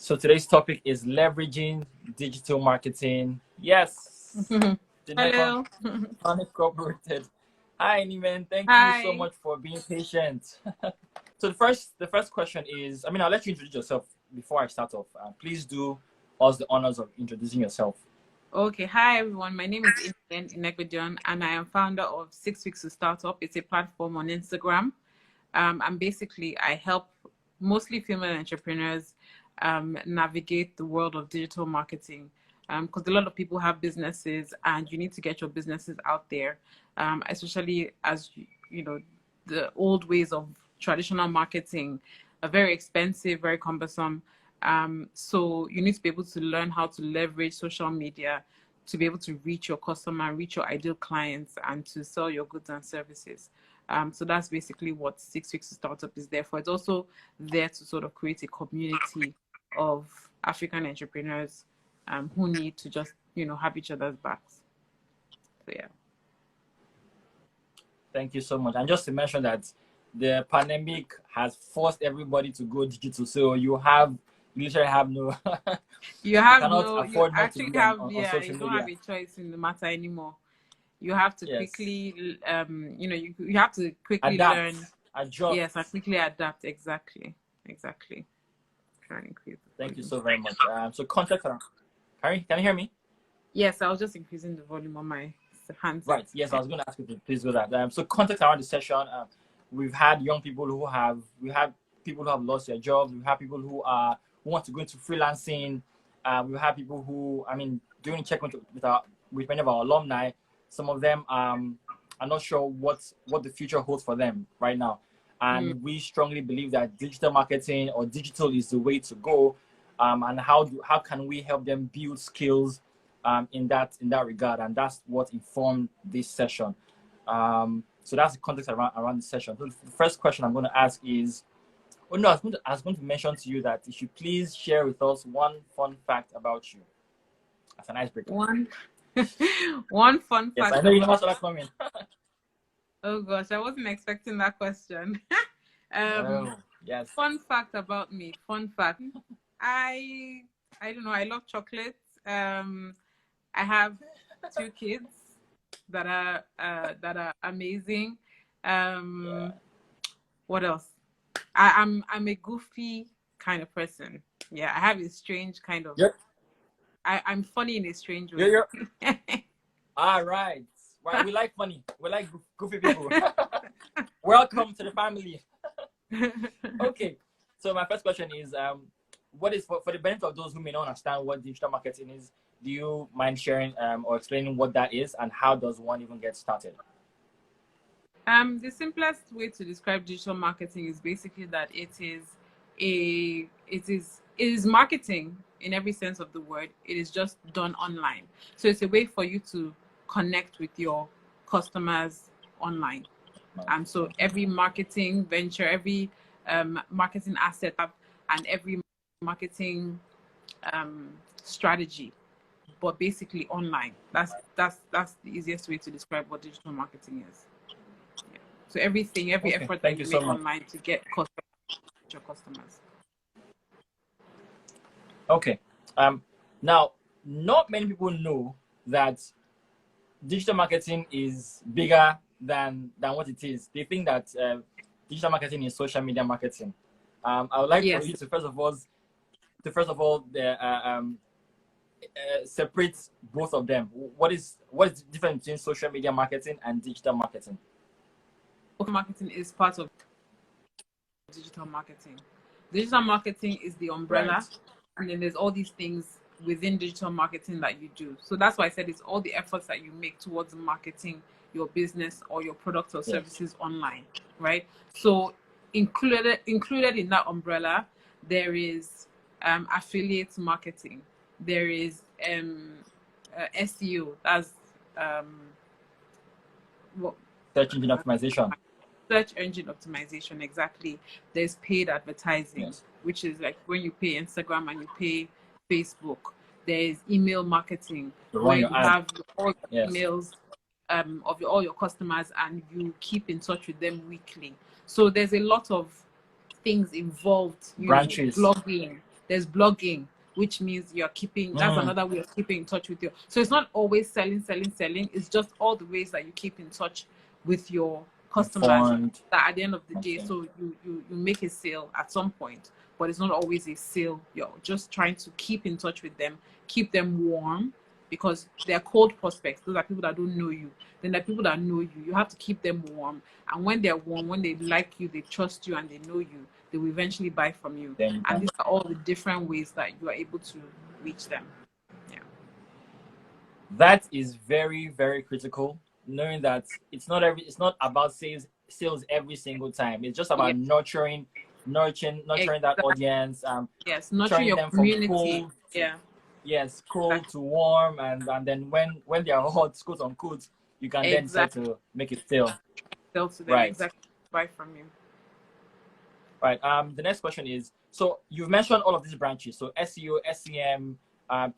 So today's topic is leveraging digital marketing. Yes, Hello. unincorporated. Hi, Niman. Thank you so Hi. much for being patient. So the first question is, I'll let you introduce yourself before I start off. Please do us the honors of introducing yourself. Okay. Hi, everyone. My name is Inigen Inegbedion, and I am founder of 6 Weeks to Startup. It's a platform on Instagram. And basically, I help mostly female entrepreneurs navigate the world of digital marketing. Because a lot of people have businesses, and you need to get your businesses out there, especially as you know, the old ways of traditional marketing are very expensive, very cumbersome. So you need to be able to learn how to leverage social media to be able to reach your customer, reach your ideal clients, and to sell your goods and services. So that's basically what 6 Weeks to Startup is there for. It's also there to sort of create a community of African entrepreneurs who need to just, have each other's backs. So yeah. Thank you so much. And just to mention that the pandemic has forced everybody to go digital. So you literally have no you have cannot no you afford not to actually be have on yeah social you don't media. have a choice in the matter anymore. You have to Yes. quickly you have to quickly Adapt, learn. adjust. Yes, and quickly adapt. Exactly. Trying to increase the Thank you volume. so very much. So context around. Can you hear me? Yes, I was just increasing the volume on my handset. Right. Yes, I was going to ask you to please do that. So context around the session. We've had young people we have people who have lost their jobs. We have people who want to go into freelancing. We have people who, doing check with many of our alumni. Some of them are not sure what the future holds for them right now. And we strongly believe that digital marketing or digital is the way to go. And how can we help them build skills in that regard, and that's what informed this session. So that's the context around the session. So the first question I'm going to ask is, I was going to mention to you that you should please share with us one fun fact about you as an icebreaker. One fun fact. Yes, I know you know what's coming. Oh gosh, I wasn't expecting that question. Yes. Fun fact about me. Fun fact. I don't know. I love chocolate. I have 2 kids that are amazing. What else? I'm a goofy kind of person. Yeah, I have a strange kind of. Yep. I'm funny in a strange way. All right. Well, we like funny. We like goofy people. Welcome to the family. Okay. So my first question is, what is for the benefit of those who may not understand what digital marketing is? Do you mind sharing or explaining what that is, and how does one even get started? The simplest way to describe digital marketing is basically that it is marketing in every sense of the word. It is just done online. So it's a way for you to connect with your customers online. And so every marketing venture, every marketing asset and every marketing strategy, but basically online. That's the easiest way to describe what digital marketing is. Yeah. So every effort that you make online to get your customers. Okay. Now, not many people know that digital marketing is bigger than what it is. They think that digital marketing is social media marketing. I would like for you to first of all separate both of them. What is the difference between social media marketing and digital marketing? Marketing is part of digital marketing. Digital marketing is the umbrella, right. And then there's all these things within digital marketing that you do. So that's why I said it's all the efforts that you make towards marketing your business or your products or services online, right? So included in that umbrella, there is affiliate marketing. There is SEO. That's search engine optimization. Search engine optimization, exactly. There's paid advertising, which is like when you pay Instagram and you pay Facebook. There's email marketing, where you have all your emails of all your customers, and you keep in touch with them weekly. So there's a lot of things involved. Branches. Blogging. There's blogging, which means you're keeping, that's another way of keeping in touch with you. So it's not always selling. It's just all the ways that you keep in touch with your customers that at the end of the day, so you make a sale at some point, but it's not always a sale. You're just trying to keep in touch with them, keep them warm, because they're cold prospects. Those are people that don't know you. Then there are people that know you. You have to keep them warm. And when they're warm, when they like you, they trust you, and they know you, they will eventually buy from you. And these are all the different ways that you are able to reach them. Yeah. That is very, very critical. Knowing that it's not about sales every single time. It's just about nurturing that audience. Yes, nurturing your community. Yes, cold to warm, and then when they are hot, quote unquote, you can then start to make it sell. Sell to them, exactly. Buy from you. Right. The next question is, so you've mentioned all of these branches. So SEO, SEM,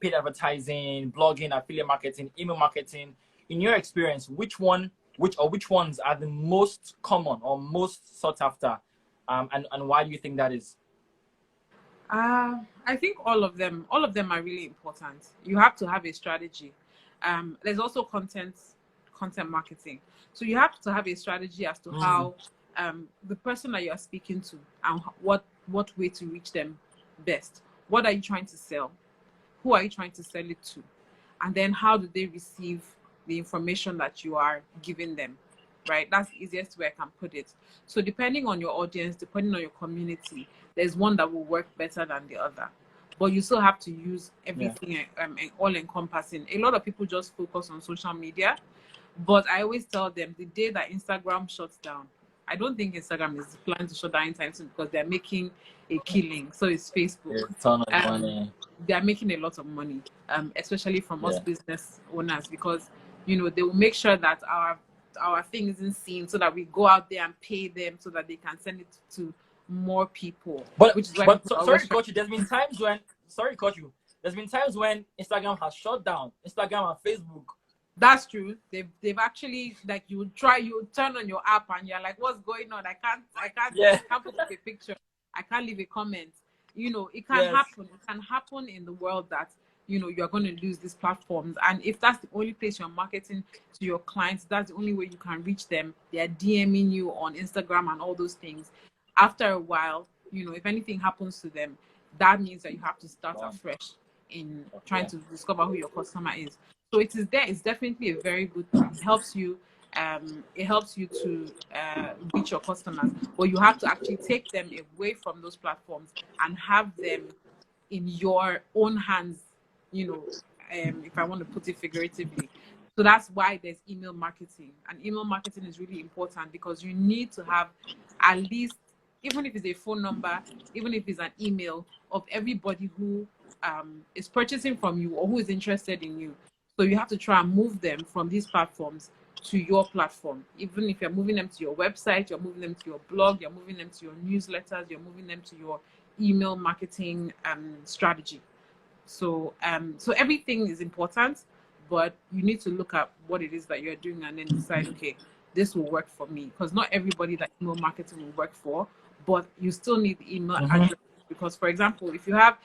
paid advertising, blogging, affiliate marketing, email marketing. In your experience, which ones are the most common or most sought after? And why do you think that is? I think all of them are really important. You have to have a strategy. There's also content marketing. So you have to have a strategy as to how the person that you're speaking to and what way to reach them best. What are you trying to sell? Who are you trying to sell it to? And then how do they receive the information that you are giving them, right? That's the easiest way I can put it. So depending on your audience, depending on your community, there's one that will work better than the other. But you still have to use everything all encompassing. A lot of people just focus on social media, but I always tell them the day that Instagram shuts down, I don't think Instagram is planning to shut down anytime soon because they're making a killing. So it's Facebook. They're making a lot of money, especially from us business owners, because they will make sure that our thing isn't seen, so that we go out there and pay them so that they can send it to more people. Sorry, coach. There's been times when Instagram has shut down. Instagram and Facebook. That's true. They've actually, like, you turn on your app and you're like, what's going on? I can't put up a picture. I can't leave a comment. It can happen. It can happen in the world that you're going to lose these platforms. And if that's the only place you're marketing to your clients, that's the only way you can reach them. They're DMing you on Instagram and all those things. After a while, if anything happens to them, that means that you have to start afresh in trying to discover who your customer is. So it is there. It's definitely a very good thing. It helps you to reach your customers, but you have to actually take them away from those platforms and have them in your own hands, if I want to put it figuratively. So that's why there's email marketing. And email marketing is really important because you need to have at least, even if it's a phone number, even if it's an email, of everybody who is purchasing from you or who is interested in you. So you have to try and move them from these platforms to your platform. Even if you're moving them to your website, you're moving them to your blog, you're moving them to your newsletters, you're moving them to your email marketing strategy. So everything is important, but you need to look at what it is that you're doing and then decide, okay, this will work for me. Because not everybody that email marketing will work for, but you still need the email address. Because, for example, if you have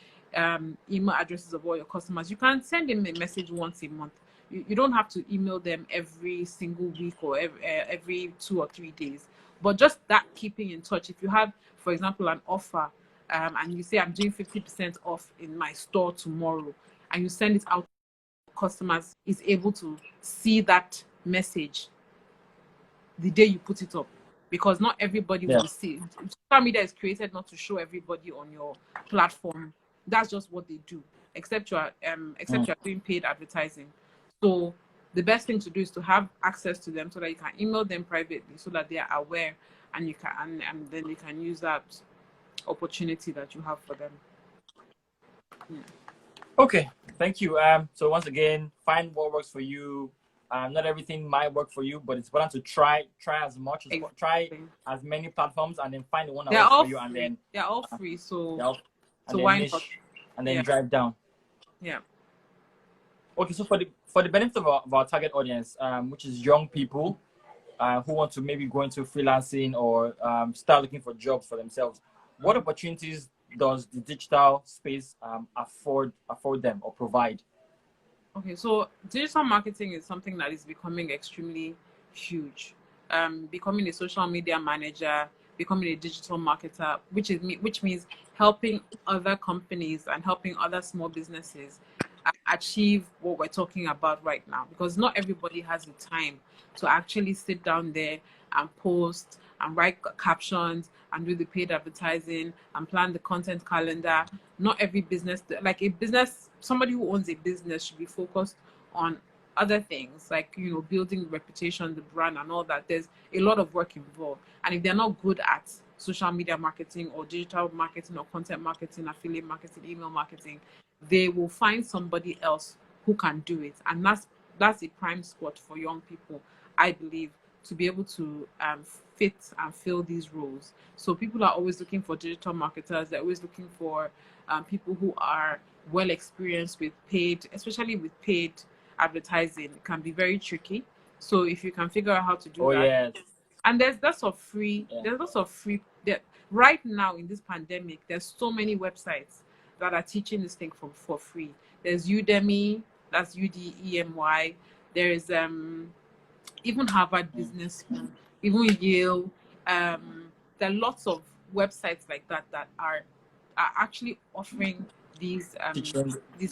email addresses of all your customers, you can send them a message once a month. You don't have to email them every single week or every 2 or 3 days. But just that keeping in touch. If you have, for example, an offer and you say, I'm doing 50% off in my store tomorrow, and you send it out to customers, is able to see that message the day you put it up. Because not everybody will see. Social media is created not to show everybody on your platform. That's just what they do, except you're doing paid advertising. So the best thing to do is to have access to them so that you can email them privately so that they are aware, and you can and then you can use that opportunity that you have for them. Okay, thank you. So once again, find what works for you. Not everything might work for you, but it's important to try as much as try as many platforms, and then find the one that works for you. And then they're all free, so why not? And then drive down. Yeah. Okay, so for the benefit of our target audience, which is young people who want to maybe go into freelancing or start looking for jobs for themselves, what opportunities does the digital space afford them or provide? Okay, so digital marketing is something that is becoming extremely huge. Becoming a social media manager, becoming a digital marketer, which means helping other companies and helping other small businesses achieve what we're talking about right now. Because not everybody has the time to actually sit down there and post and write captions and do the paid advertising and plan the content calendar. Not every business, like a business, somebody who owns a business should be focused on other things, like, you know, building reputation, the brand and all that. There's a lot of work involved. And if they're not good at social media marketing or digital marketing or content marketing, affiliate marketing, email marketing, they will find somebody else who can do it. And that's a prime spot for young people, I believe, to be able to fit and fill these roles. So people are always looking for digital marketers. They're always looking for people who are well experienced with paid, especially with paid advertising. It can be very tricky. So if you can figure out how to do that, yes. and there's lots of free. There's lots of free. Right now in this pandemic, there's so many websites that are teaching this thing for free. There's Udemy, that's Udemy. There is even Harvard Business School, even Yale. There are lots of websites like that that are actually offering these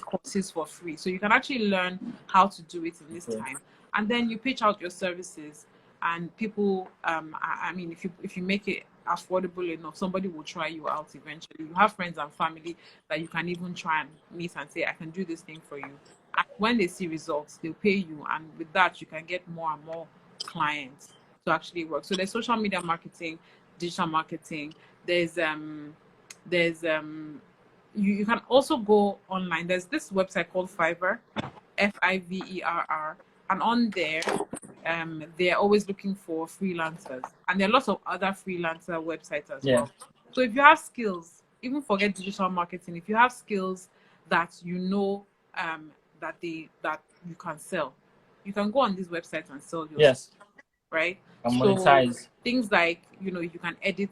courses for free. So you can actually learn how to do it in this time, and then you pitch out your services, and people. I mean, if you make it affordable enough, somebody will try you out eventually. You have friends and family that you can even try and meet and say, I can do this thing for you. And when they see results, they'll pay you, and with that you can get more and more clients to actually work. So there's social media marketing, digital marketing. There's you can also go online. There's this website called Fiverr, Fiverr, and on there they're always looking for freelancers, and there are lots of other freelancer websites as well. So if you have skills, even forget digital marketing, if you have skills that you know that you can sell, you can go on this website and sell your stuff, right? Monetize. So things like, you know, you can edit.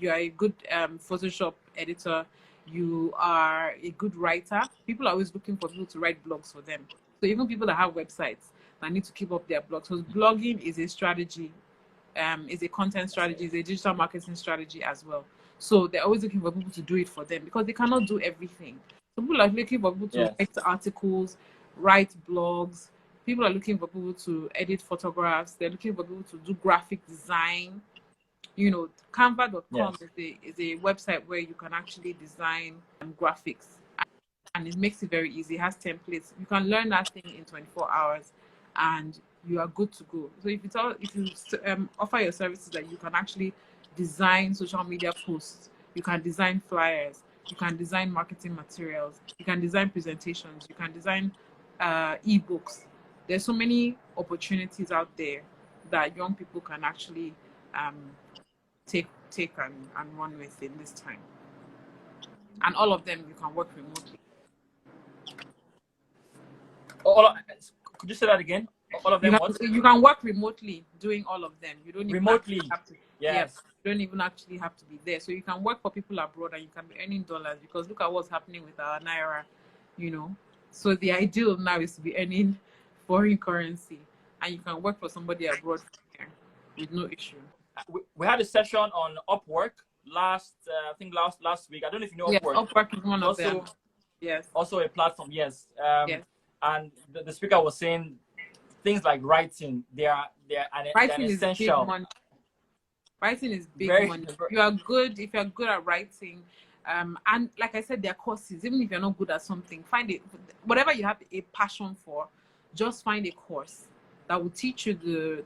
You are a good Photoshop editor. You are a good writer. People are always looking for people to write blogs for them. So even people that have websites that need to keep up their blogs. So blogging is a strategy, is a content strategy, is a digital marketing strategy as well. So they're always looking for people to do it for them because they cannot do everything. So people are looking for people to write articles, write blogs. People are looking for people to edit photographs. They're looking for people to do graphic design. You know, Canva.com is a website where you can actually design graphics, and it makes it very easy. It has templates. You can learn that thing in 24 hours, and you are good to go. So if you offer your services that you can actually design social media posts, you can design flyers, you can design marketing materials, you can design presentations, you can design ebooks. There's so many opportunities out there that young people can actually take and run with in this time. And all of them you can work remotely. Could you say that again? All of them you can work remotely doing all of them. You don't even remotely have to, you don't even actually have to be there. So you can work for people abroad and you can be earning dollars, because look at what's happening with our Naira, you know. So the ideal now is to be earning foreign currency, and you can work for somebody abroad here with no issue. We had a session on Upwork last week. I don't know if you know Upwork. Yes, Upwork is one of them. Yes. Also a platform, yes. And the speaker was saying things like writing, they're essential. Big money. Writing is big money. If you are good at writing, and like I said, there are courses. Even if you're not good at something, find it. Whatever you have a passion for, just find a course that will teach you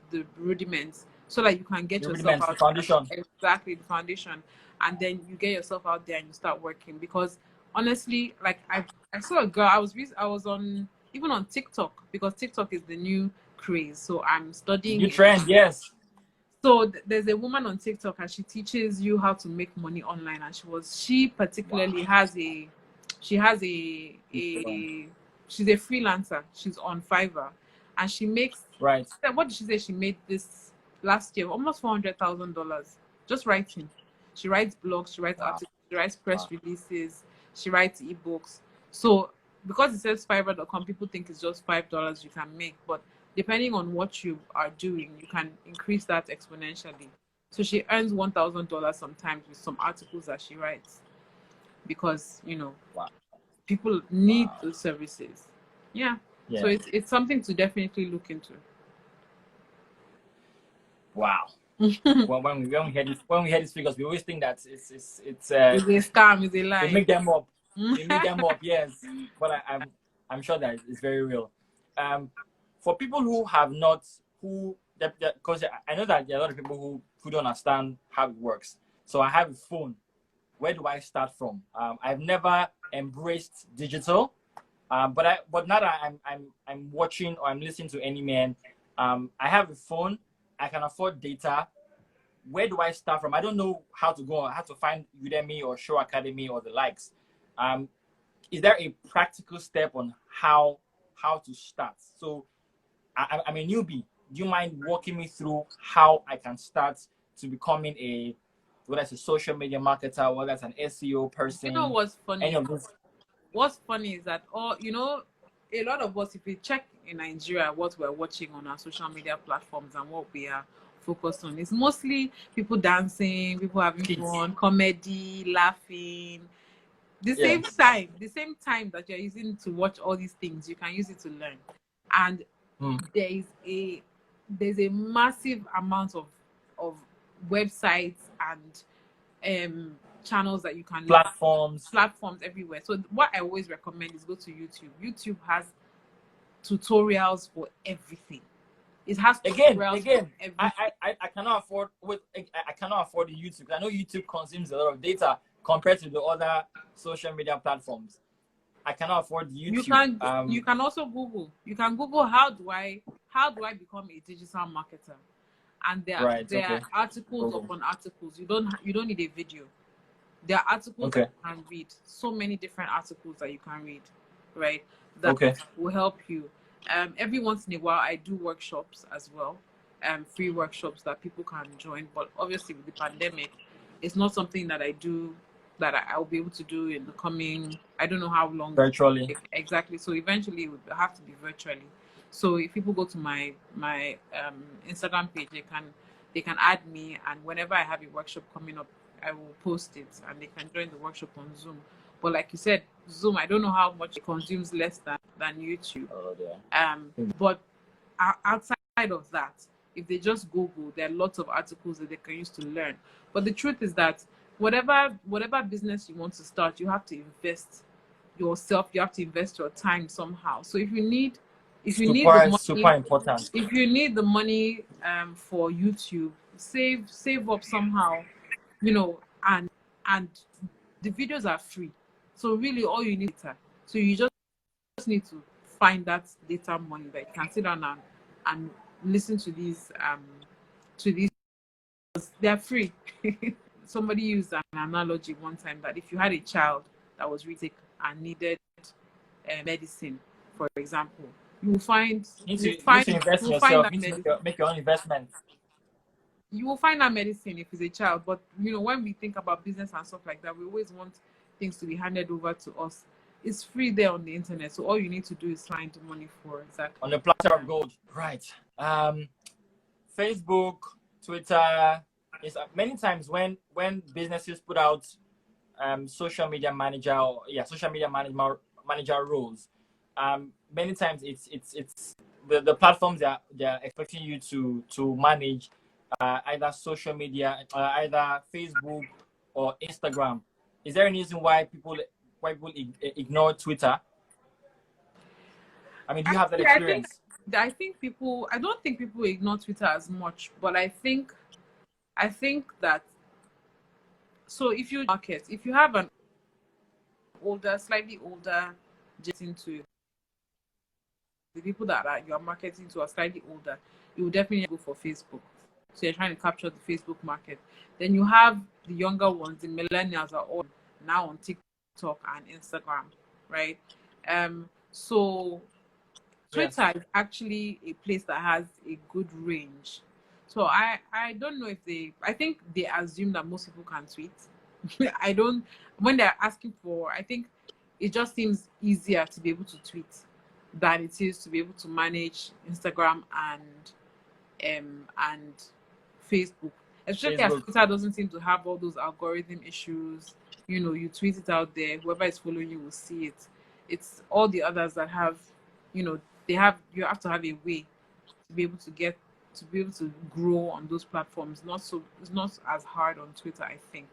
the rudiments, so that you can get yourself out. The foundation. Exactly, the foundation. And then you get yourself out there and you start working. Because honestly, like I saw a girl, I was on TikTok, because TikTok is the new craze. So I'm studying new trend, yes. So there's a woman on TikTok and she teaches you how to make money online. And she particularly has a she's a freelancer. She's on Fiverr, and she makes what did she say? She made this last year almost $400,000 just writing. She writes blogs, she writes articles, she She writes press releases. She writes ebooks. So because it says Fiverr.com, people think it's just $5 you can make, but depending on what you are doing, you can increase that exponentially. So she earns $1,000 sometimes with some articles that she writes, because Wow. people need those services. Yeah. So it's something to definitely look into. Wow. when we hear these figures, we always think that it's a scam, it's a lie. They make them up. They make them up, yes. But I'm sure that it's very real. For people who have not, because I know that there are a lot of people who don't understand how it works. So I have a phone. Where do I start from? I've never embraced digital, but now that I'm watching or I'm listening to any man, I have a phone. I can afford data. Where do I start from? I don't know how to go. I have to find Udemy or Show Academy or the likes. Is there a practical step on how to start? So I'm a newbie. Do you mind walking me through how I can start to becoming whether it's a social media marketer, whether it's an SEO person? You know what's funny? Any of this? What's funny is that a lot of us, if we check in Nigeria what we're watching on our social media platforms and what we are focused on, is mostly people dancing, people having fun, comedy, laughing. The same time that you're using to watch all these things, you can use it to learn. And there's a massive amount of websites and channels that you can platforms everywhere. So what I always recommend is go to YouTube. YouTube has tutorials for everything. It has tutorials for everything. I cannot afford the YouTube. I know YouTube consumes a lot of data compared to the other social media platforms. I cannot afford YouTube. You can also Google. You can Google how do I become a digital marketer, and there are articles upon articles. You don't need a video. There are articles that you can read. So many different articles that you can read, right? That will help you. Every once in a while, I do workshops as well, free workshops that people can join. But obviously, with the pandemic, it's not something that I do that I'll be able to do in the coming, I don't know how long. Virtually. Exactly. So eventually, it would have to be virtually. So if people go to my Instagram page, they can add me, and whenever I have a workshop coming up, I will post it, and they can join the workshop on Zoom. But like you said, Zoom, I don't know how much it consumes less than YouTube. Oh, yeah. But outside of that, if they just Google, there are lots of articles that they can use to learn. But the truth is that whatever business you want to start, you have to invest yourself. You have to invest your time somehow. So if you need the money, super important. If you need the money for YouTube, save up somehow, and the videos are free. So really, all you need is data. So you just need to find that data money that you can sit down and listen to these. They're free. Somebody used an analogy one time that if you had a child that was really sick and needed medicine, for example, you will find you need to invest in yourself. You need to make your own investment. You will find that medicine if it's a child, but when we think about business and stuff like that, we always want things to be handed over to us. It's free there on the internet, so all you need to do is find the money for exactly on the platter of gold, right? Facebook, Twitter. Is many times when businesses put out social media manager roles, many times it's the platforms they're expecting you to manage either social media, either Facebook or Instagram. Is there any reason why people ignore Twitter? I mean, do you have that experience? I don't think people ignore Twitter as much, but I think that, so if you have an slightly older, just into the people that you are marketing to are slightly older, you will definitely go for Facebook. So you're trying to capture the Facebook market. Then you have the younger ones, the millennials are all now on TikTok and Instagram, right? So Twitter is actually a place that has a good range. So I don't know if I think they assume that most people can tweet. I don't, when they're asking for, I think it just seems easier to be able to tweet than it is to be able to manage Instagram and Facebook. Especially as Facebook. Twitter doesn't seem to have all those algorithm issues. You know, you tweet it out there, whoever is following you will see it. It's all the others that have, you know, you have to have a way to be able to grow on those platforms. It's not as hard on Twitter, I think,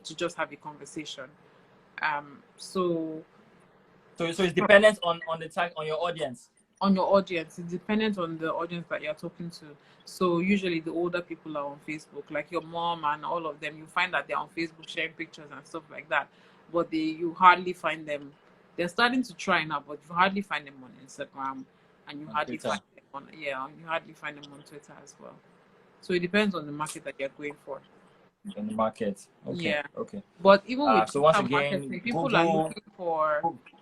to just have a conversation. So it's dependent on the tag on your audience. On your audience, it's dependent on the audience that you're talking to. So usually the older people are on Facebook, like your mom and all of them. You find that they're on Facebook sharing pictures and stuff like that, but you hardly find them. They're starting to try now, but you hardly find them on Instagram, and you hardly find them you hardly find them on Twitter as well. So it depends on the market that you're going for. In the market, okay. Yeah. Okay. But even with so once again, marketing, people are looking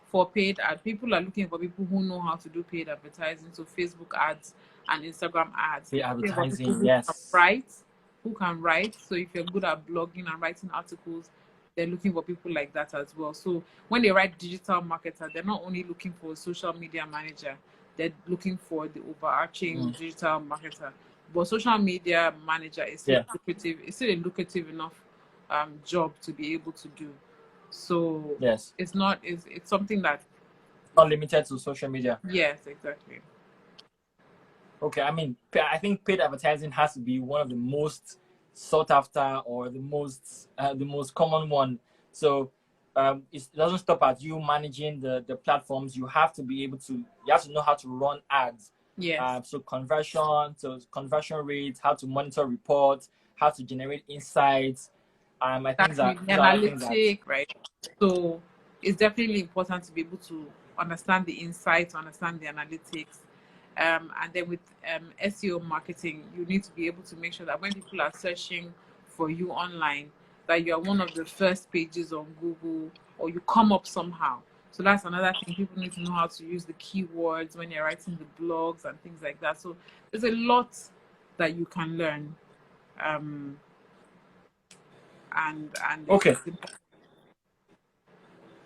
for paid ads. People are looking for people who know how to do paid advertising, so Facebook ads and Instagram ads. Paid advertising, who yes. Who can write. So if you're good at blogging and writing articles, they're looking for people like that as well. So when they write digital marketer, they're not only looking for a social media manager, they're looking for the overarching digital marketer. But social media manager is still lucrative. It's still a lucrative enough job to be able to do. So yes, it's something that not limited to social media. Yes, exactly. Okay, I mean, I think paid advertising has to be one of the most sought after or the most common one. So it doesn't stop at you managing the platforms. You have to know how to run ads. Yes. So conversion rates, how to monitor reports, how to generate insights. I think that analytic, right? So it's definitely important to be able to understand the insights, understand the analytics. And then with SEO marketing, you need to be able to make sure that when people are searching for you online, that you are one of the first pages on Google, or you come up somehow. So that's another thing. People need to know how to use the keywords when you're writing the blogs and things like that. So there's a lot that you can learn. Okay.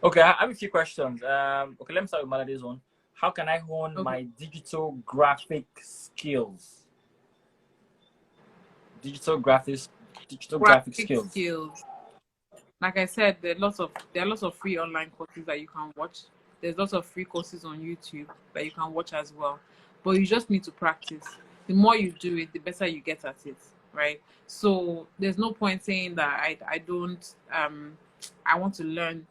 Okay, I have a few questions. Okay, let me start with Malade's one. How can I hone my digital graphic skills? Digital graphic skills. Like I said, there are lots of free online courses that you can watch. There's lots of free courses on YouTube that you can watch as well. But you just need to practice. The more you do it, the better you get at it, right? So there's no point saying that I want to learn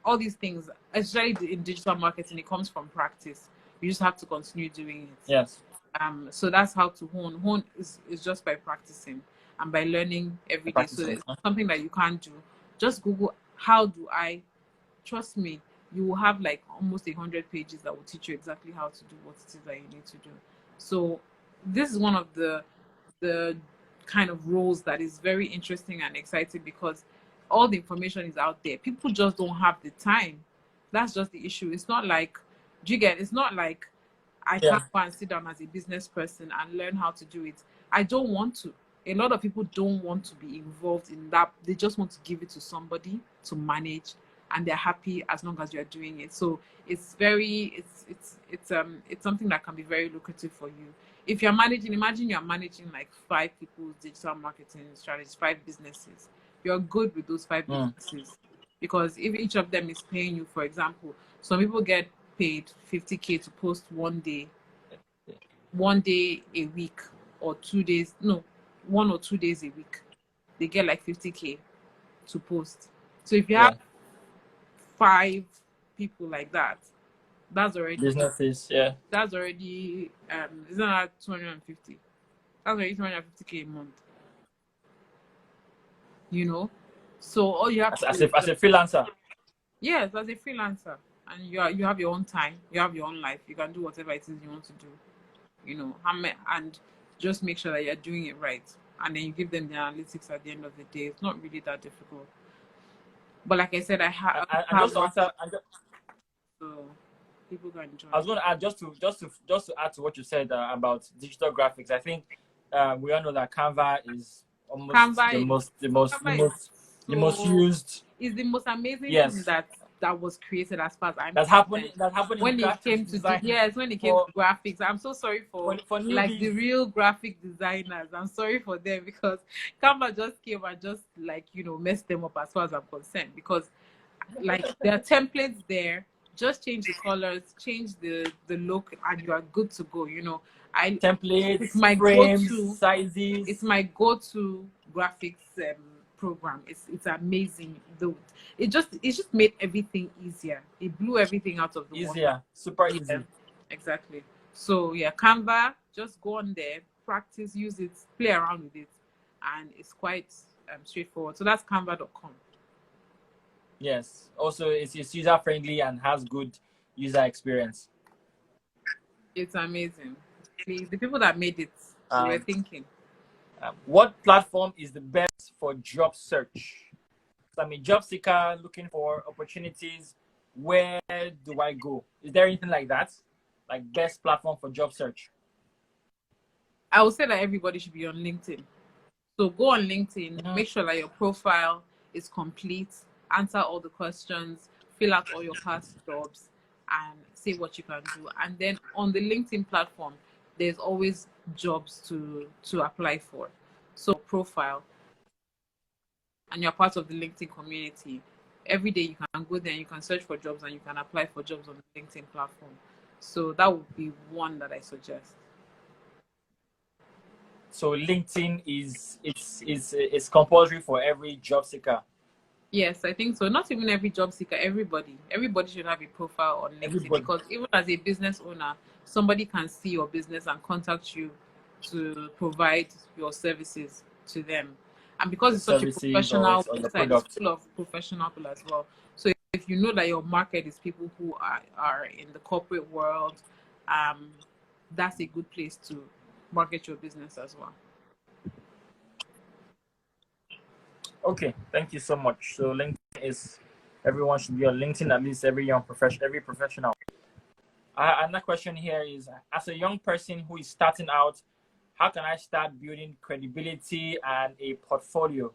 all these things, especially in digital marketing. It comes from practice. You just have to continue doing it. Yes. So that's how to hone. Hone is just by practicing and by learning every day. So it's something that you can't do. Just Google, how do I, trust me, you will have like almost 100 pages that will teach you exactly how to do what it is that you need to do. So this is one of the kind of roles that is very interesting and exciting, because all the information is out there. People just don't have the time. That's just the issue. It's not like, it's not like I can't go and sit down as a business person and learn how to do it. I don't want to. A lot of people don't want to be involved in that. They just want to give it to somebody to manage, and they're happy as long as you're doing it. So it's something that can be very lucrative for you. If you're managing, imagine you're managing like 5 people's digital marketing strategies, 5 businesses. You're good with those 5 businesses, because if each of them is paying you, for example, some people get paid 50K to post one day a week, or 2 days, no, 1 or 2 days a week. They get like 50K to post. So if you have 5 people like that, that's already businesses. That's already isn't that 250? That's already 250K a month. You know, so all you have as a freelancer. Yes, as a freelancer, and you have your own time, you have your own life. You can do whatever it is you want to do. You know, and just make sure that you're doing it right, and then you give them the analytics at the end of the day. It's not really that difficult. But like I said, so people can join. I was going to add just to add to what you said about digital graphics. I think we all know that Canva is almost the most the most used. It's the most amazing Yes. thing that was created as far as I'm That happened when in it came to design. when it came to graphics. I'm so sorry for like the newbies. real graphic designers. I'm sorry for them because Canva just came and just like, you know, messed them up as far as I'm concerned, because like there are templates there, just change the colors, change the look, and you are good to go. You know, templates, it's my frames, go-to sizes. It's my go-to graphics program. It's amazing. It just made everything easier. It blew everything out of the easier, super easy. Yeah, exactly. So yeah, Canva, just go on there, practice, use it, play around with it, and it's quite straightforward. So that's canva.com. Yes. Also, it's user friendly and has good user experience. It's amazing. The people that made it, they were thinking. What platform is the best for job search? So I'm a job seeker looking for opportunities. Where do I go? Is there anything like that? Like best platform for job search? I would say that everybody should be on LinkedIn. So go on LinkedIn, make sure that your profile is complete, answer all the questions, fill out all your past jobs, and say what you can do. And then on the LinkedIn platform, there's always jobs to apply for. So profile, and you're part of the LinkedIn community. Every day you can go there and you can search for jobs and you can apply for jobs on the LinkedIn platform. So that would be one that I suggest. So LinkedIn is compulsory for every job seeker. Yes, I think so. Not even every job seeker, everybody should have a profile on LinkedIn, because even as a business owner, somebody can see your business and contact you to provide your services to them. And because it's such a professional website, it's full of professional people as well. So if you know that your market is people who are in the corporate world, that's a good place to market your business as well. Okay, thank you so much. So LinkedIn is, everyone should be on LinkedIn, at least every professional. Another question here is, as a young person who is starting out, how can I start building credibility and a portfolio?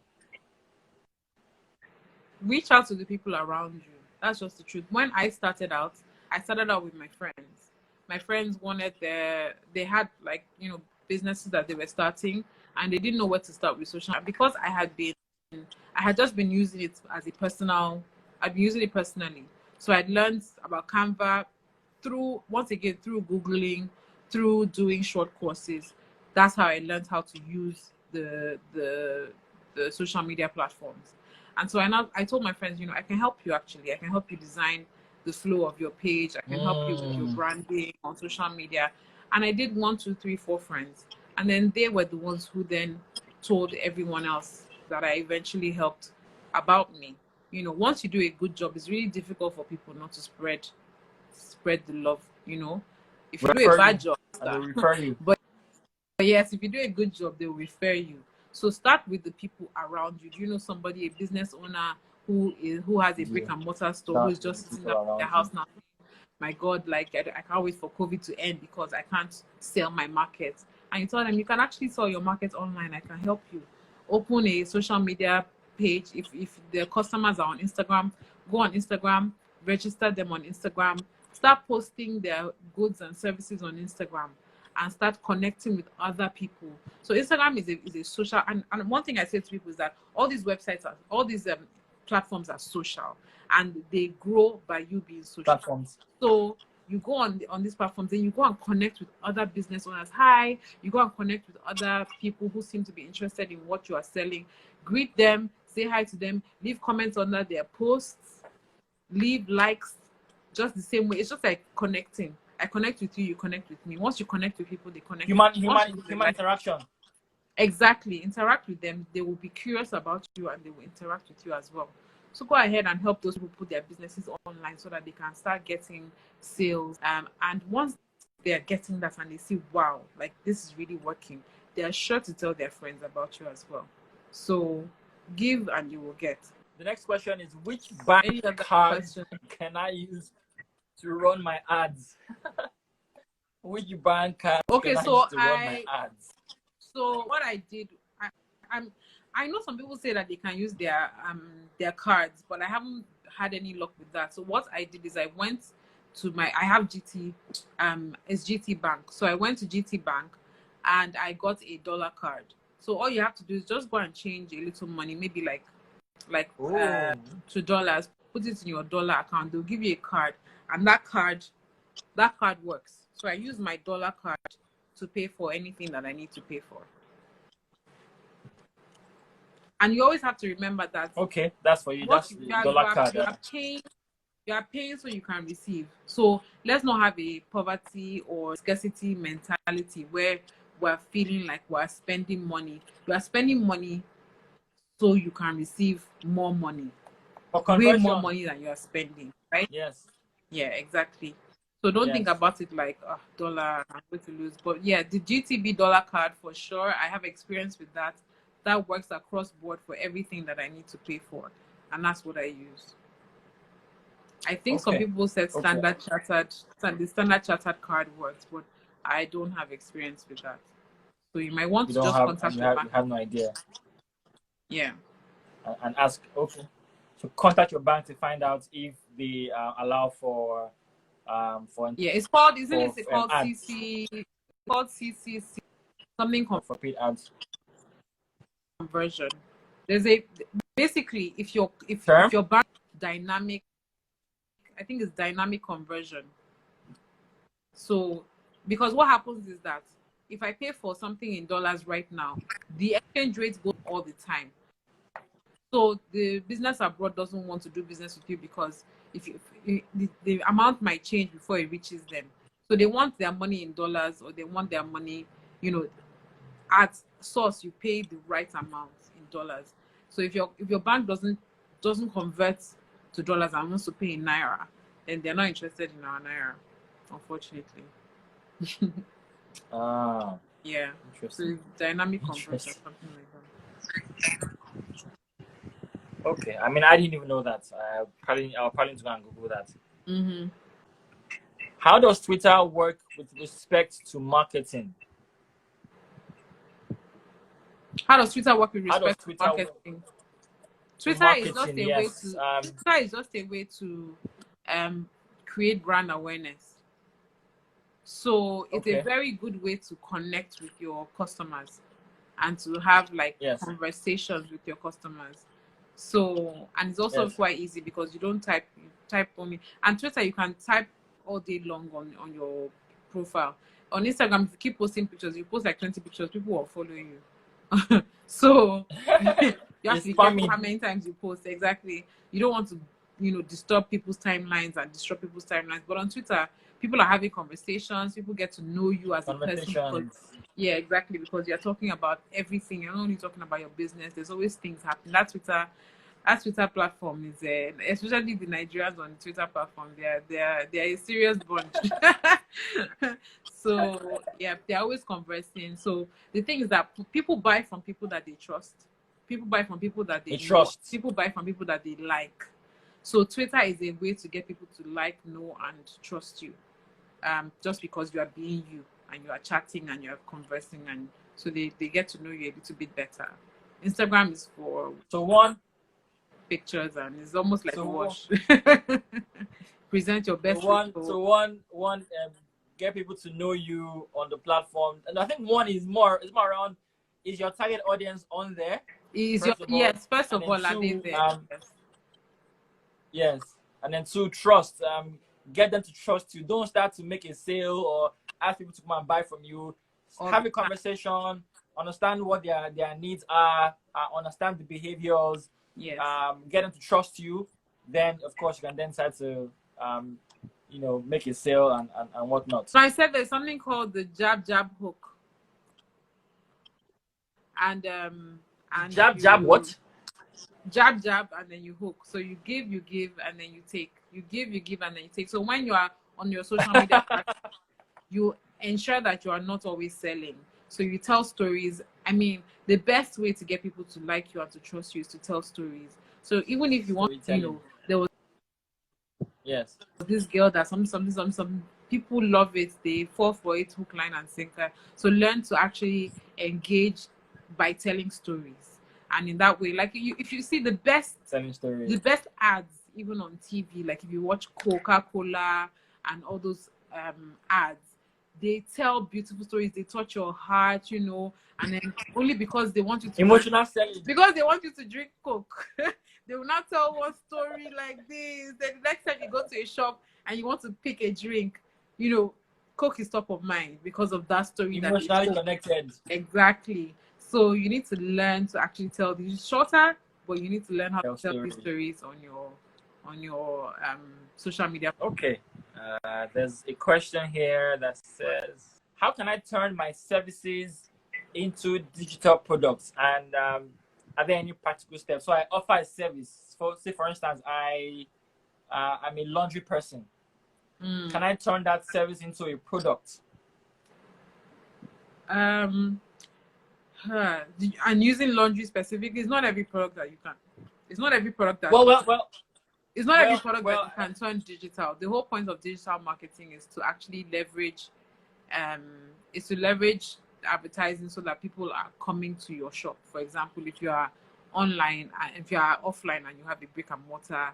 Reach out to the people around you. That's just the truth. When I started out with my friends. My friends they had like, you know, businesses that they were starting, and they didn't know where to start with social. Because I had just been using it as a personal, I'd been using it personally. So I'd learned about Canva through Googling, through doing short courses. That's how I learned how to use the social media platforms. And so I told my friends, you know, I can help you actually. I can help you design the flow of your page. I can help you with your branding on social media. And I did 1, 2, 3, 4 friends. And then they were the ones who then told everyone else that I eventually helped about me. You know, once you do a good job, it's really difficult for people not to spread the love, you know. If you do a bad job, they'll refer you. But yes, if you do a good job, they'll refer you. So start with the people around you. Do you know somebody, a business owner who has a brick and mortar store, who's just sitting up in their house now? My God, like I can't wait for COVID to end because I can't sell my market. And you tell them you can actually sell your market online. I can help you. Open a social media page. If the customers are on Instagram, go on Instagram, register them on Instagram, start posting their goods and services on Instagram, and start connecting with other people. So Instagram is a social, and one thing I say to people is that all these websites all these platforms are social, and they grow by you being social. Platforms. So you go on these platforms and you go and connect with other business owners. Hi, you go and connect with other people who seem to be interested in what you are selling. Greet them, say hi to them, leave comments under their posts, leave likes, just the same way. It's just like connecting. I connect with you, you connect with me. Once you connect with people, they connect human interaction. Exactly. Interact with them. They will be curious about you and they will interact with you as well. So go ahead and help those people put their businesses online so that they can start getting sales. And once they are getting that and they see, wow, like this is really working, they are sure to tell their friends about you as well. So give and you will get. The next question is, which bank card can I use to run my ads? Which bank card can I use to run my ads? So what I did, I know some people say that they can use their cards, but I haven't had any luck with that. So what I did is I went to I have GT, it's GT Bank. So I went to GT Bank and I got a dollar card. So all you have to do is just go and change a little money, maybe like $2, put it in your dollar account. They'll give you a card, and that card works. So I use my dollar card to pay for anything that I need to pay for. And you always have to remember that. Okay, that's for you. That's the dollar card. You are paying so you can receive. So let's not have a poverty or scarcity mentality where we're feeling like we're spending money. You are spending money so you can receive more money. Way more money than you are spending, right? Yes. Yeah, exactly. So don't think about it like, oh, dollar, I'm going to lose. But yeah, the GTB dollar card for sure. I have experience with that. That works across board for everything that I need to pay for. And that's what I use. I think some people said Standard Chartered, the Standard Chartered card works, but I don't have experience with that. So you might want to just contact your bank. You have no idea. Yeah. And ask, okay. So contact your bank to find out if they allow for yeah, it's called, isn't it called CC? It's called CCC, something for paid ads conversion. There's basically if your bank dynamic, I think it's dynamic conversion. So because what happens is that if I pay for something in dollars right now, the exchange rate goes all the time. So the business abroad doesn't want to do business with you because the amount might change before it reaches them. So they want their money in dollars, or they want their money, at source you pay the right amount in dollars. So if your bank doesn't convert to dollars and wants to pay in naira, then they're not interested in our naira, unfortunately. Yeah. Interesting. So dynamic conversion, something like that. Okay. I mean, I didn't even know that. I'll probably go and Google that. Mm-hmm. How does Twitter work with respect to marketing? How does Twitter work with respect to marketing? Twitter is just a way to create brand awareness. So it's a very good way to connect with your customers and to have conversations with your customers. So, and it's also quite easy because you don't type only. And Twitter, you can type all day long on your profile. On Instagram, if you keep posting pictures, you post like 20 pictures, people will follow you. So you have to be careful how many times you post. Exactly. You don't want to, disturb people's timelines and disrupt people's timelines. But on Twitter, people are having conversations. People get to know you as a person. Yeah, exactly. Because you're talking about everything. You're not only talking about your business. There's always things happening. That Twitter platform is, especially the Nigerians on the Twitter platform, they're a serious bunch. So yeah, they're always conversing. So the thing is that people buy from people that they trust. People buy from people that they trust. People buy from people that they like. So Twitter is a way to get people to like, know, and trust you. Just because you are being you and you are chatting and you are conversing, and so they get to know you a little bit better. Instagram is for pictures, and it's almost like a wash. Present your best. Get people to know you on the platform, and I think one is more around, is your target audience on there? First of all, are they there? Yes, and then two, trust. Get them to trust you. Don't start to make a sale or ask people to come and buy from you. Have a conversation, understand what their needs are, understand the behaviors. Yes. Get them to trust you. Then, of course, you can then start to, make a sale and whatnot. So I said there's something called the jab hook. And jab what? Jab, and then you hook. So you give, and then you take. You give, and then you take. So when you are on your social media, you ensure that you are not always selling. So you tell stories. I mean, the best way to get people to like you and to trust you is to tell stories. So even if you want, there was this girl that some people love it. They fall for it, hook, line, and sinker. So learn to actually engage by telling stories. And in that way, like if you see the best Selling stories. the best ads, even on TV, like if you watch Coca-Cola and all those ads, they tell beautiful stories, they touch your heart, you know, and then only because they want you to Emotional selling. because they want you to drink Coke. They will not tell one story like this. Then the next time you go to a shop and you want to pick a drink, you know, Coke is top of mind because of that story. Emotionally connected. Exactly. So you need to learn to actually tell these shorter, but you need to learn how to tell these stories on your social media. Okay. There's a question here that says, how can I turn my services into digital products? And are there any practical steps? So I offer a service. For instance, I'm a laundry person. Can I turn that service into a product? And using laundry specifically, it's not every product that you can. It's not every product that. It's not every product that you can turn digital. The whole point of digital marketing is to actually leverage, advertising so that people are coming to your shop. For example, if you are online and if you are offline and you have a brick and mortar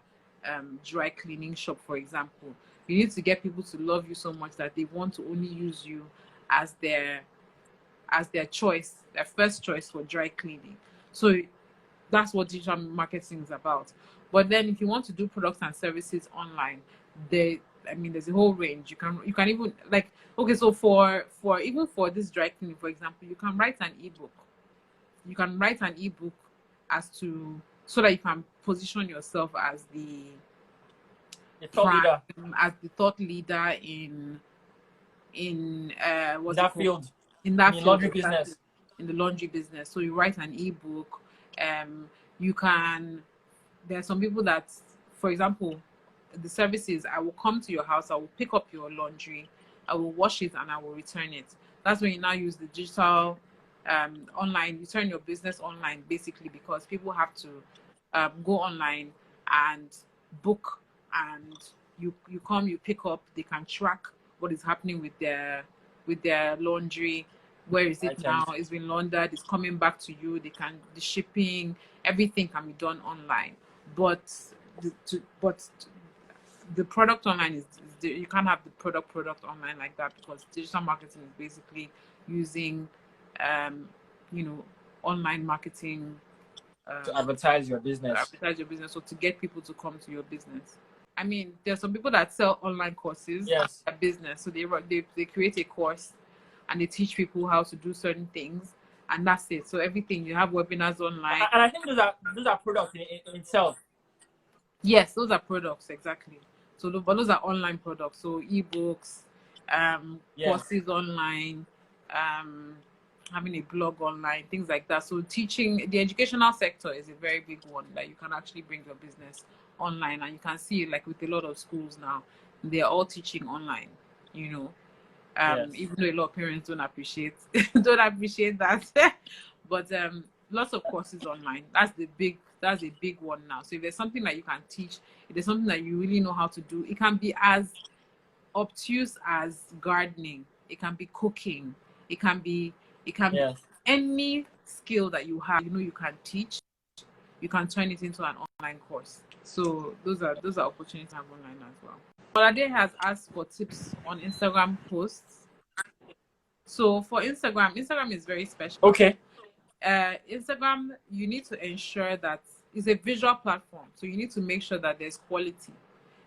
dry cleaning shop, for example, you need to get people to love you so much that they want to only use you as their choice, their first choice for dry cleaning. So that's what digital marketing is about. But then if you want to do products and services online, there's a whole range. You can even, like, okay, so for this dry cleaning, for example, you can write an ebook. You can write an ebook so that you can position yourself as the thought leader in that field. In the laundry business. In the laundry business. So you write an ebook. There are some people that, for example, the services, I will come to your house, I will pick up your laundry, I will wash it, and I will return it. That's when you now use the digital online, you turn your business online, basically, because people have to go online and book, and you come, you pick up, they can track what is happening with their laundry. Where is it now? It's been laundered, it's coming back to you. The shipping, everything can be done online. But the product online is you can't have the product online like that, because digital marketing is basically using online marketing to advertise your business. So to get people to come to your business. I mean, there's some people that sell online courses. Yes. As a business. So they create a course and they teach people how to do certain things, and that's it. So everything, you have webinars online. And I think those are products in itself. Yes, those are products, exactly. So but those are online products. So ebooks, courses online, having a blog online, things like that. So teaching, the educational sector is a very big one that you can actually bring your business online, and you can see, like, with a lot of schools now, they're all teaching online, you know. Even though a lot of parents don't appreciate that. But lots of courses online. That's a big one now. So if there's something that you can teach, if there's something that you really know how to do, it can be as obtuse as gardening, it can be cooking, it can be any skill that you have, you can teach, you can turn it into an online course. So those are opportunities to have online as well. Bolade has asked for tips on Instagram posts. So for Instagram is very special. Okay. Instagram, you need to ensure that it's a visual platform. So you need to make sure that there's quality.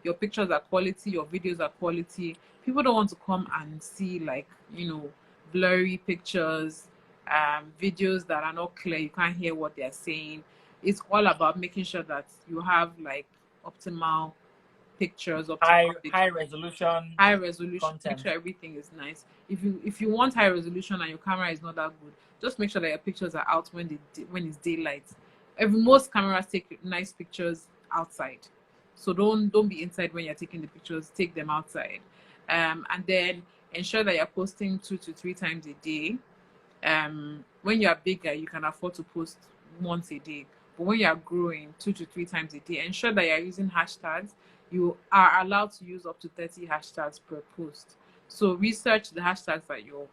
Your pictures are quality, your videos are quality. People don't want to come and see, like, blurry pictures, videos that are not clear. You can't hear what they're saying. It's all about making sure that you have, like, optimal pictures, high resolution content. Make sure everything is nice. If you want high resolution and your camera is not that good, just make sure that your pictures are out when it's daylight. Most cameras take nice pictures outside, so don't be inside when you're taking the pictures. Take them outside, and then ensure that you're posting 2 to 3 times a day. When you're bigger, you can afford to post once a day, but when you're growing, 2 to 3 times a day. Ensure that you're using hashtags. You are allowed to use up to 30 hashtags per post. So research the hashtags that your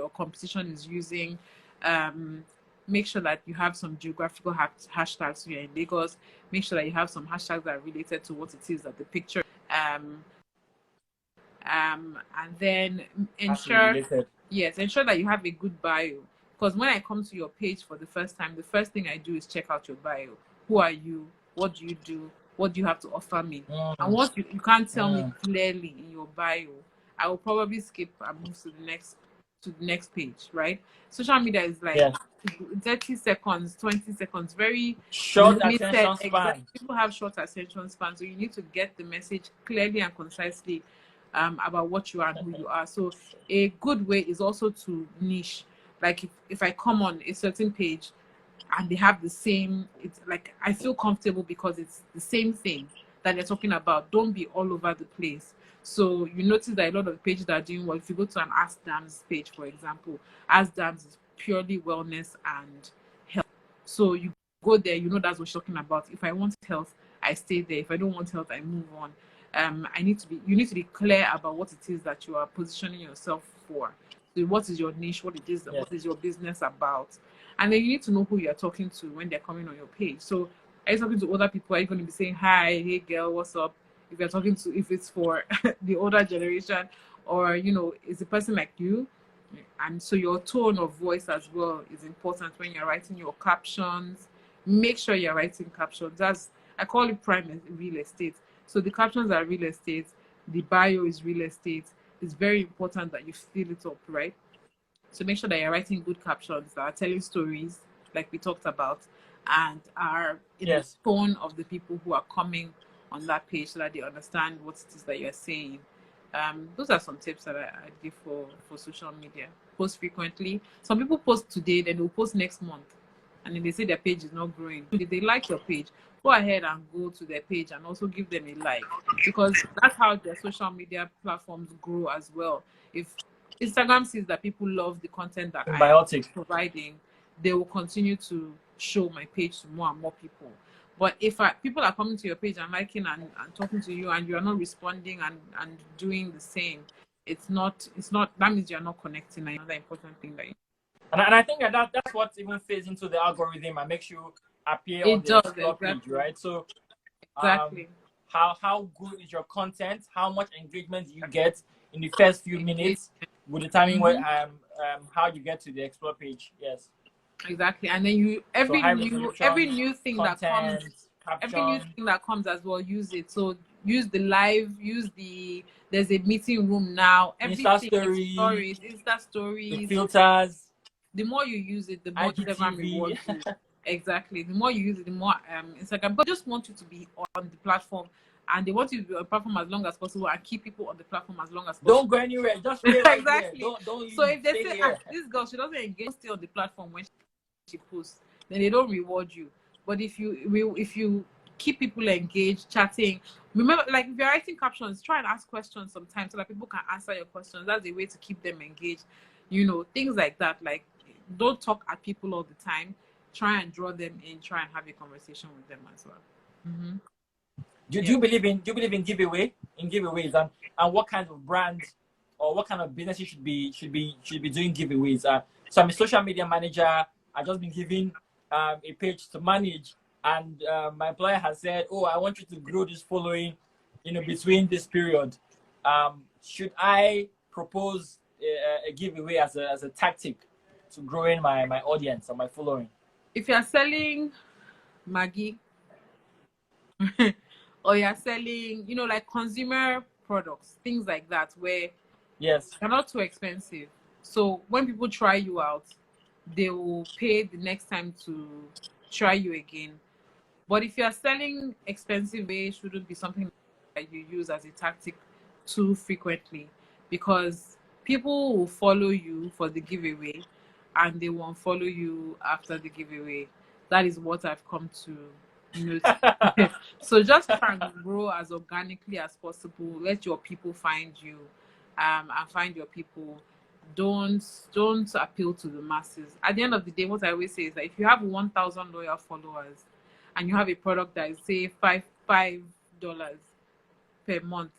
competition is using. make sure that you have some geographical hashtags. So you're in Lagos, make sure that you have some hashtags that are related to what it is that the picture. And then ensure, yes, ensure that you have a good bio. Because when I come to your page for the first time, the first thing I do is check out your bio. Who are you? What do you do? What do you have to offer me? And what you can't tell me clearly in your bio, I will probably skip and move to the next page, right? Social media is like 30 seconds, 20 seconds, very short limited. attention span. Exactly. People have short attention span, so you need to get the message clearly and concisely about what you are and who you are. So a good way is also to niche. Like if I come on a certain page and they have the same, it's like I feel comfortable because it's the same thing that they're talking about. Don't be all over the place. So you notice that a lot of the pages that are doing well, if you go to an Ask Dams page, for example, Ask Dams is purely wellness and health. So you go there, you know that's what you're talking about. If I want health, I stay there. If I don't want health, I move on. You need to be clear about what it is that you are positioning yourself for. So what is your niche? What it is? What is your business about? And then you need to know who you're talking to when they're coming on your page. So are you talking to other people? Are you going to be saying, hi, hey girl, what's up? If you're talking to, if it's for the older generation, or, you know, is a person like you. And so your tone of voice as well is important when you're writing your captions. Make sure you're writing captions. I call it prime real estate. So the captions are real estate. The bio is real estate. It's very important that you fill it up, right? So make sure that you're writing good captions that are telling stories, like we talked about, and are in the tone of the people who are coming on that page so that they understand what it is that you're saying. Those are some tips that I give for social media. Post frequently. Some people post today, then they'll post next month, and then they say their page is not growing. If they like your page, go ahead and go to their page and also give them a like, because that's how their social media platforms grow as well. If Instagram sees that people love the content that I'm providing, they will continue to show my page to more and more people. But if people are coming to your page and liking and talking to you, and you're not responding and doing the same, it's not that means you're not connecting. Another important thing that you and I think that's what even fits into the algorithm and makes you appear on the explore page, right? So exactly. How good is your content? How much engagement do you get in the first few minutes will determine what how you get to the explore page. Yes. Exactly. And then every new thing that comes as well, use it. So use the live, there's a meeting room now. Insta stories, the filters. The more you use it, the more Instagram rewards you. Exactly. The more you use it, the more Instagram. But just want you to be on the platform, and they want you to be on the platform as long as possible and keep people on the platform as long as possible. Don't go anywhere. Just stay right exactly. There. Don't so if they say, this girl, she doesn't engage, stay on the platform when she posts, then they don't reward you. But if you keep people engaged, chatting, remember, like if you're writing captions, try and ask questions sometimes so that people can answer your questions. That's a way to keep them engaged. You know, things like that. Like, don't talk at people all the time. Try and draw them in. Try and have a conversation with them as well. Mm-hmm. Do you believe in giveaways and what kind of brands or what kind of business you should be doing giveaways? So I'm a social media manager. I've just been given a page to manage, and my employer has said, "Oh, I want you to grow this following, between this period." Should I propose a giveaway as a tactic to growing my audience or my following? If you're selling Maggi or you're selling, like consumer products, things like that, where they're not too expensive. So when people try you out, they will pay the next time to try you again. But if you're selling expensive, it shouldn't be something that you use as a tactic too frequently, because people will follow you for the giveaway and they won't follow you after the giveaway. That is what I've come to notice. So just try and grow as organically as possible. Let your people find you, and find your people. Don't appeal to the masses. At the end of the day, what I always say is that if you have 1,000 loyal followers and you have a product that is, say, $5 per month,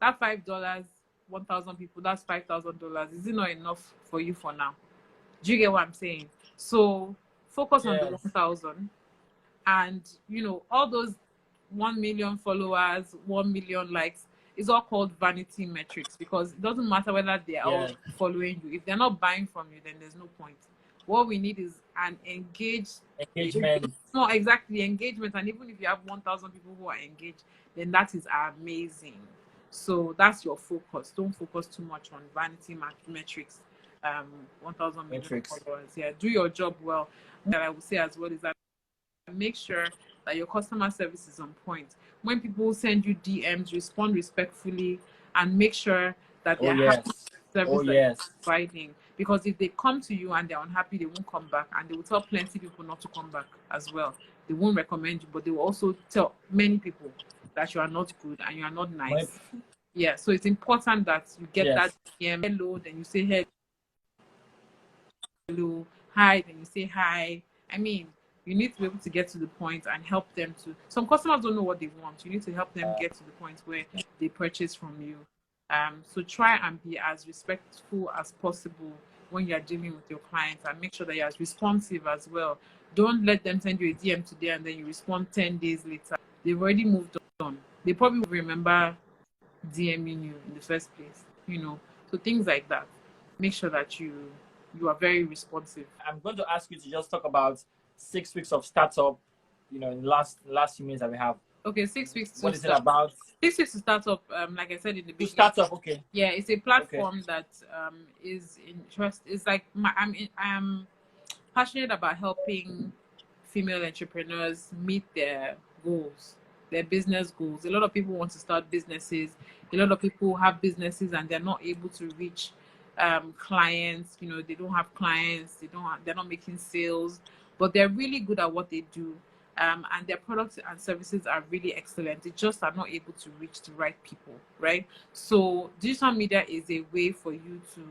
that $5, 1,000 people, that's $5,000. Is it not enough for you for now? Do you get what I'm saying? So focus on the Yes. 1,000. And, you know, all those 1 million followers, 1 million likes is all called vanity metrics, because it doesn't matter whether they're all Yes. following you. If they're not buying from you, then there's no point. What we need is an Engagement. more exactly engagement. And even if you have 1,000 people who are engaged, then that is amazing. So that's your focus. Don't focus too much on vanity metrics. 1,000 million Metrics. followers. Yeah, do your job well. That I would say as well is that make sure that your customer service is on point. When people send you DMs, respond respectfully and make sure that Oh they're happy yes. with the service Oh that you're yes. providing. Because if they come to you and they're unhappy, they won't come back, and they will tell plenty of people not to come back as well. They won't recommend you, but they will also tell many people that you are not good and you are not nice. Yeah, so it's important that you get Yes. that DM, hello, then you say hello, hi, then you say hi. I mean, you need to be able to get to the point and help them to. Some customers don't know what they want. You need to help them get to the point where they purchase from you. So try and be as respectful as possible when you're dealing with your clients, and make sure that you're as responsive as well. Don't let them send you a DM today and then you respond 10 days later. They've already moved on. They probably will remember DMing you in the first place, you know. So things like that. Make sure that you are very responsive. I'm going to ask you to just talk about 6 weeks of startup, you know, in the last few minutes that we have. Okay, 6 weeks to What is it start. about? 6 weeks to start up. Like I said in the To beginning. start up, okay. Yeah, it's a platform that is interest. It's like I'm passionate about helping female entrepreneurs meet their goals, their business goals. A lot of people want to start businesses. A lot of people have businesses and they're not able to reach clients. You know, they don't have clients. They're not making sales, but they're really good at what they do. And their products and services are really excellent. They just are not able to reach the right people, right? So digital media is a way for you to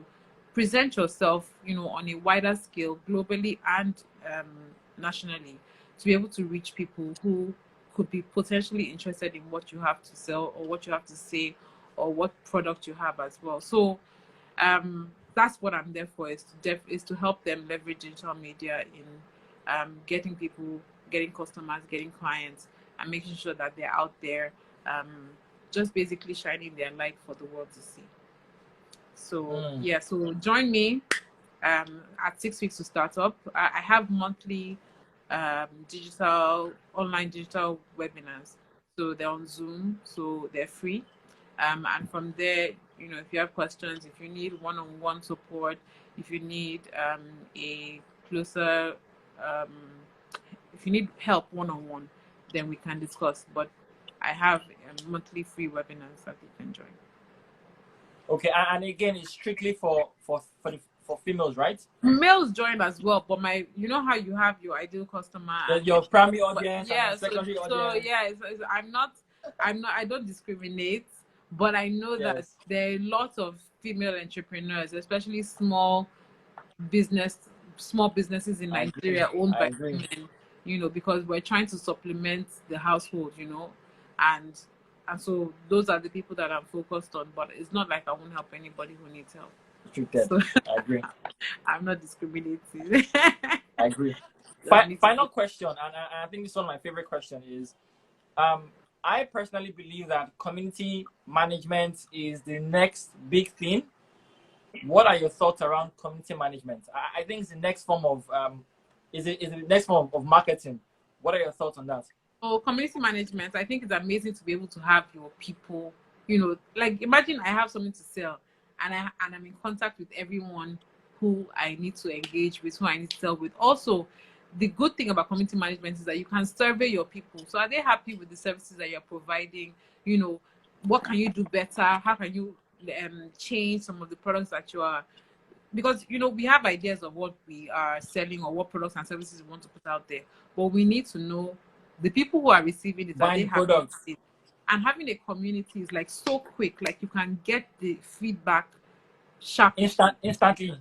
present yourself, you know, on a wider scale, globally and nationally, to be able to reach people who could be potentially interested in what you have to sell or what you have to say or what product you have as well. So that's what I'm there for, is to help them leverage digital media in getting people, getting customers, getting clients, and making sure that they're out there just basically shining their light for the world to see. So yeah, so join me at 6 weeks to start up. I have monthly online digital webinars. So they're on Zoom, so they're free. And from there, you know, if you have questions, if you need one-on-one support, if you need a closer, if you need help one-on-one, then we can discuss. But I have monthly free webinars that you can join. Okay, and again, it's strictly for females, right? Males join as well, but you know how you have your ideal customer, and your primary audience, yeah, and secondary audience. So yeah, I don't discriminate, but I know that there are lots of female entrepreneurs, especially small businesses in Nigeria owned by women, you know, because we're trying to supplement the household, you know, and so those are the people that I'm focused on. But it's not like I won't help anybody who needs help. So, I agree. I'm not discriminating. I agree. Final question, and I think this is one of my favorite questions, is I personally believe that community management is the next big thing. What are your thoughts around community management? I think it's the next form of is it the next form of marketing. What are your thoughts on that? Oh, community management, I think it's amazing to be able to have your people, you know, like imagine I have something to sell and I'm in contact with everyone who I need to engage with, who I need to sell with. Also, the good thing about community management is that you can survey your people. So are they happy with the services that you're providing? You know, what can you do better? How can you change some of the products that you are, because, you know, we have ideas of what we are selling or what products and services we want to put out there, but we need to know the people who are receiving it, are they happy with it? And having a community is like so quick, like you can get the feedback sharply. Instantly.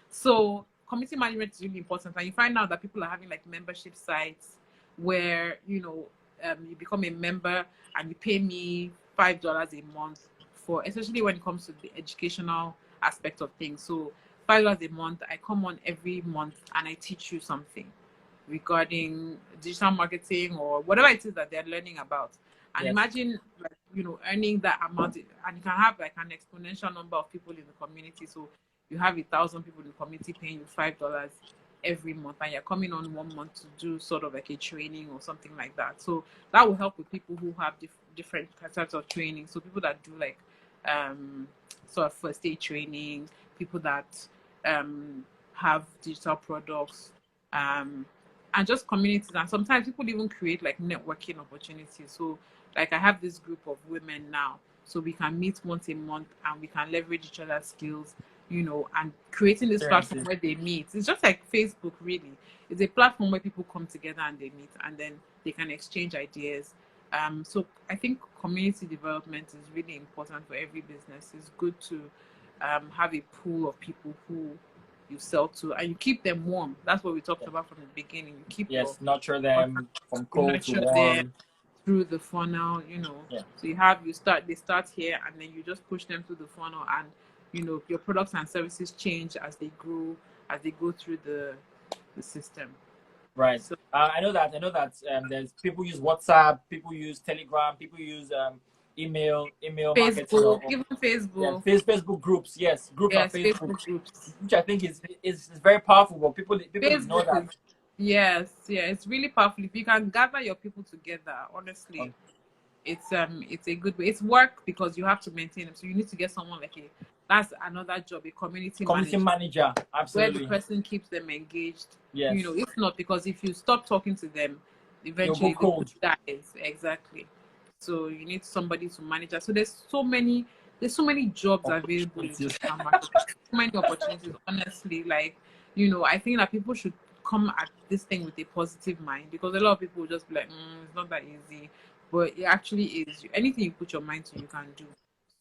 So community management is really important, and you find out that people are having like membership sites where, you know, you become a member and you pay me $5 a month for, especially when it comes to the educational aspect of things. So $5 a month. I come on every month and I teach you something regarding digital marketing or whatever it is that they're learning about. And Yes. imagine, like, you know, earning that amount, and you can have like an exponential number of people in the community. So you have 1,000 people in the community paying you $5 every month, and you're coming on 1 month to do sort of like a training or something like that. So that will help with people who have different types of training. So people that do like sort of first aid training, people that have digital products, and just communities. And sometimes people even create like networking opportunities. So like I have this group of women now, so we can meet once a month and we can leverage each other's skills, you know, and creating this platform where they meet. It's just like Facebook, really. It's a platform where people come together and they meet, and then they can exchange ideas. So I think community development is really important for every business. It's good to have a pool of people who you sell to, and you keep them warm. That's what we talked about from the beginning. You keep nurture them from cold to warm through the funnel, you know. So they start here, and then you just push them through the funnel, and you know your products and services change as they grow, as they go through the system. Right. So I know that there's people use WhatsApp, people use Telegram, people use email Facebook, marketing, even Facebook. Yeah, Facebook groups, groups on Facebook groups, which I think is very powerful. But people know that. Yes, it's really powerful. If you can gather your people together, honestly, it's a good way. It's work because you have to maintain them. So you need to get someone that's another job, a community manager, absolutely, where the person keeps them engaged. Yes. You know, if not, because if you stop talking to them, eventually they will die. Exactly. So you need somebody to manage that. So there's so many jobs available in digital marketing. So many opportunities, honestly. Like, you know, I think that people should come at this thing with a positive mind, because a lot of people will just be like, it's not that easy. But it actually is. Anything you put your mind to, you can do.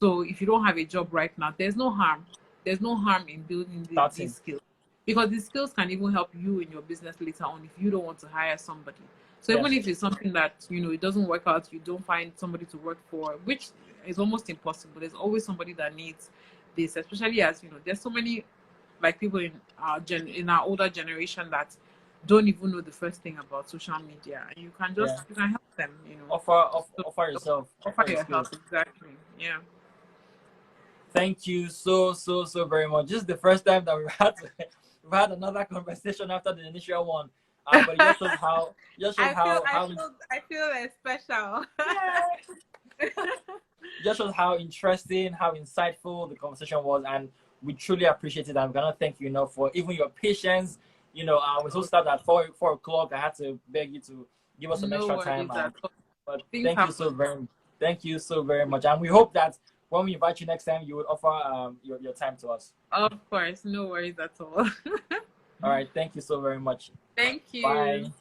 So if you don't have a job right now, there's no harm. There's no harm in building these skills, because these skills can even help you in your business later on if you don't want to hire somebody. So even if it's something that, you know, it doesn't work out, you don't find somebody to work for, which is almost impossible. There's always somebody that needs this, especially as, you know, there's so many like people in our older generation that don't even know the first thing about social media, and you can help them, you know. Offer yourself. Offer your help, exactly. Yeah. Thank you so very much. This is the first time that we've had another conversation after the initial one. But it just shows how I feel special. Just shows how interesting, how insightful the conversation was, and we truly appreciate it. I'm gonna thank you enough for even your patience. You know, we supposed to start at 4 o'clock. I had to beg you to give us some extra time. But thank you so very much, and we hope that when we invite you next time, you would offer your time to us. Of course, no worries at all. All right, thank you so very much. Thank you. Bye.